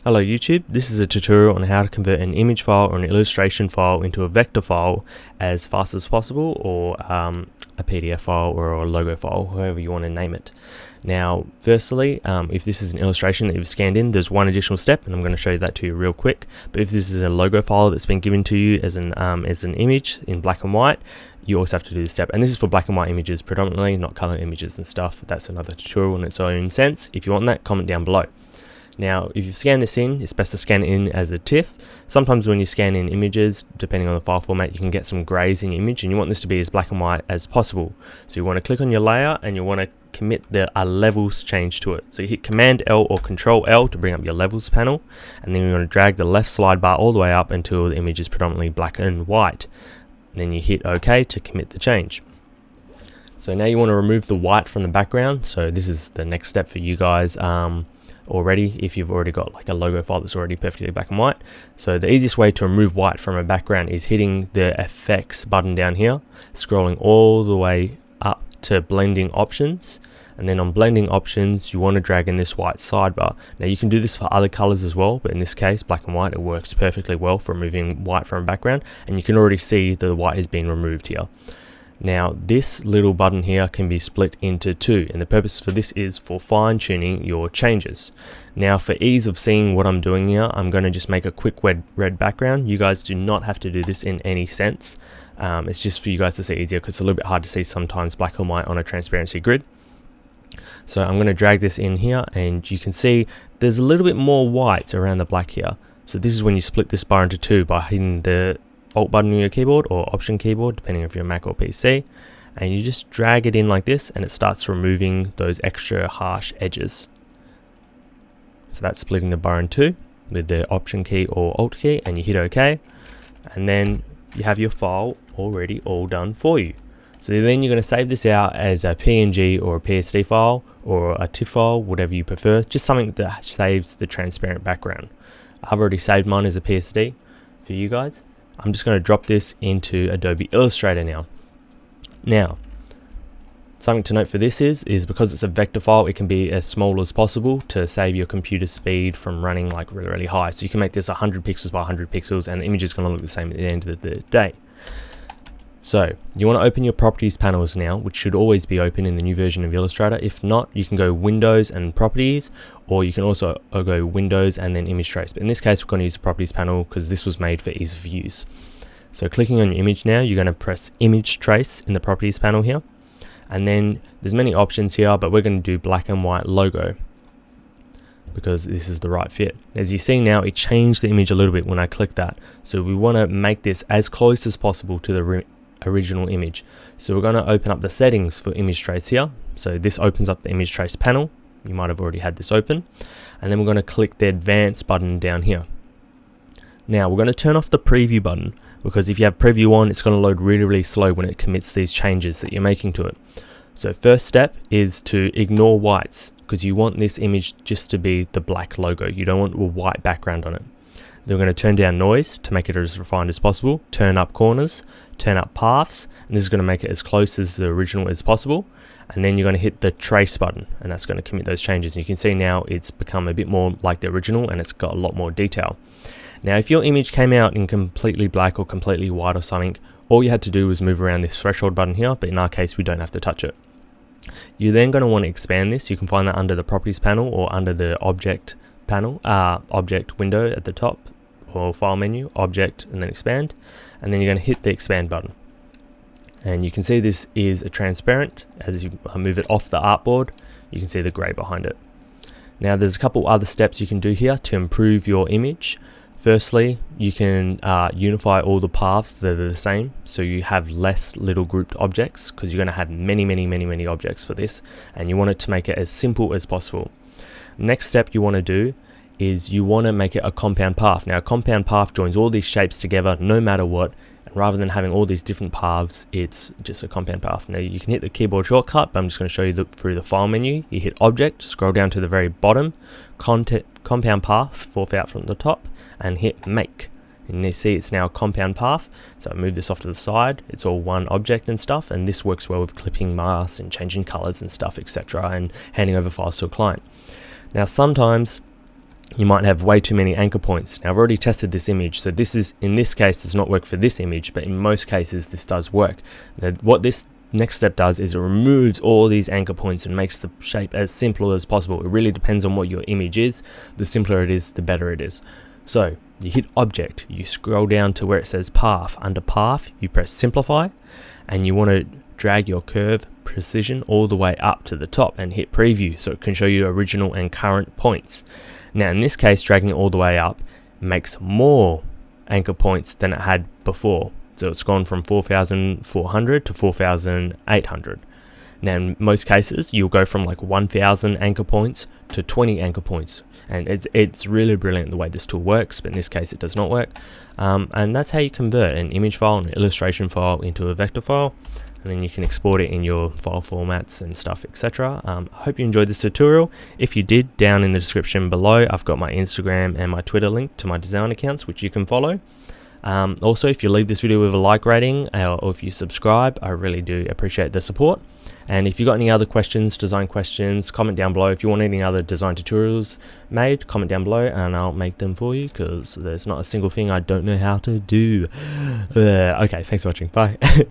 Hello YouTube, this is a tutorial on how to convert an image file or an illustration file into a vector file as fast as possible, or a PDF file or a logo file, however you want to name it. Now firstly, if this is an illustration that you've scanned in, there's one additional step, and I'm going to show you that to you real quick. But if this is a logo file that's been given to you as an image in black and white, you also have to do this step. And this is for black and white images predominantly, not color images and stuff. That's another tutorial in its own sense. If you want that, comment down below. Now, if you scan this in, it's best to scan it in as a TIFF. Sometimes when you scan in images, depending on the file format, you can get some grays in your image, and you want this to be as black and white as possible. So you want to click on your layer, and you want to commit a levels change to it. So you hit Command L or Control L to bring up your levels panel, and then you want to drag the left slide bar all the way up until the image is predominantly black and white. And then you hit OK to commit the change. So now you want to remove the white from the background. So this is the next step for you guys. Already, if you've already got like a logo file that's already perfectly black and white. So the easiest way to remove white from a background is hitting the effects button down here, scrolling all the way up to blending options, and then on blending options you want to drag in this white sidebar. Now you can do this for other colors as well, but in this case black and white, it works perfectly well for removing white from a background, and you can already see that the white has been removed here. Now this little button here can be split into two, and the purpose for this is for fine-tuning your changes. Now for ease of seeing what I'm doing here, I'm going to just make a quick red background. You guys do not have to do this in any sense. It's just for you guys to see easier, because it's a little bit hard to see sometimes black and white on a transparency grid. So I'm going to drag this in here, and you can see there's a little bit more white around the black here. So this is when you split this bar into two by hitting the Alt button on your keyboard or Option keyboard, depending if you're Mac or PC, and you just drag it in like this, and it starts removing those extra harsh edges. So that's splitting the bar in two with the Option key or Alt key, and you hit OK, and then you have your file already all done for you. So then you're going to save this out as a PNG or a PSD file or a TIFF file, whatever you prefer, just something that saves the transparent background. I've already saved mine as a PSD for you guys. I'm just going to drop this into Adobe Illustrator now. Now, something to note for this is because it's a vector file, it can be as small as possible to save your computer speed from running like really high. So you can make this 100 pixels by 100 pixels, and the image is going to look the same at the end of the day. So you want to open your properties panels now, which should always be open in the new version of Illustrator. If not, you can go Windows and Properties, or you can also go Windows and then Image Trace. But in this case, we're going to use the Properties panel because this was made for ease of use. So clicking on your image now, you're going to press Image Trace in the Properties panel here. And then there's many options here, but we're going to do black and white logo because this is the right fit. As you see now, it changed the image a little bit when I click that. So we want to make this as close as possible to the original image. So we're going to open up the settings for Image Trace here. So this opens up the Image Trace panel. You might have already had this open. And then we're going to click the Advanced button down here. Now we're going to turn off the Preview button, because if you have Preview on, it's going to load really slow when it commits these changes that you're making to it. So first step is to ignore whites, because you want this image just to be the black logo. You don't want a white background on it. Then we're going to turn down noise to make it as refined as possible, turn up corners, turn up paths, and this is going to make it as close as the original as possible. And then you're going to hit the trace button, and that's going to commit those changes. And you can see now it's become a bit more like the original, and it's got a lot more detail. Now if your image came out in completely black or completely white or something, all you had to do was move around this threshold button here, but in our case we don't have to touch it. You're then going to want to expand this. You can find that under the Properties panel or under the Object panel, Object window at the top, or File menu, Object, and then Expand, and then you're going to hit the Expand button. And you can see this is a transparent. As you move it off the artboard, you can see the grey behind it. Now there's a couple other steps you can do here to improve your image. Firstly, you can unify all the paths that are the same, so you have less little grouped objects, because you're going to have many objects for this, and you want it to make it as simple as possible. Next step you want to do is you want to make it a compound path. Now a compound path joins all these shapes together no matter what, and rather than having all these different paths, it's just a compound path. Now you can hit the keyboard shortcut, but I'm just going to show you through the File menu. You hit Object, scroll down to the very bottom, Compound Path, fourth out from the top, and hit Make. And you see it's now a compound path. So I move this off to the side, it's all one object and stuff, and this works well with clipping masks and changing colors and stuff, etc., and handing over files to a client. Now sometimes you might have way too many anchor points. Now I've already tested this image, so this is, in this case, does not work for this image, but in most cases this does work. Now, what this next step does is it removes all these anchor points and makes the shape as simple as possible. It really depends on what your image is. The simpler it is, the better it is. So you hit object, you scroll down to where it says path. Under path, you press simplify, and you want to drag your curve precision all the way up to the top and hit preview so it can show you original and current points. Now in this case, dragging it all the way up makes more anchor points than it had before. So it's gone from 4,400 to 4,800. Now in most cases, you'll go from like 1,000 anchor points to 20 anchor points. And it's really brilliant the way this tool works, but in this case it does not work. And that's how you convert an image file, an illustration file into a vector file. And then you can export it in your file formats and stuff, etc. I hope you enjoyed this tutorial. If you did, down in the description below, I've got my Instagram and my Twitter link to my design accounts, which you can follow. Also, if you leave this video with a like rating or if you subscribe, I really do appreciate the support. And if you've got any other questions, design questions, comment down below. If you want any other design tutorials made, comment down below and I'll make them for you, because there's not a single thing I don't know how to do. Okay, thanks for watching. Bye.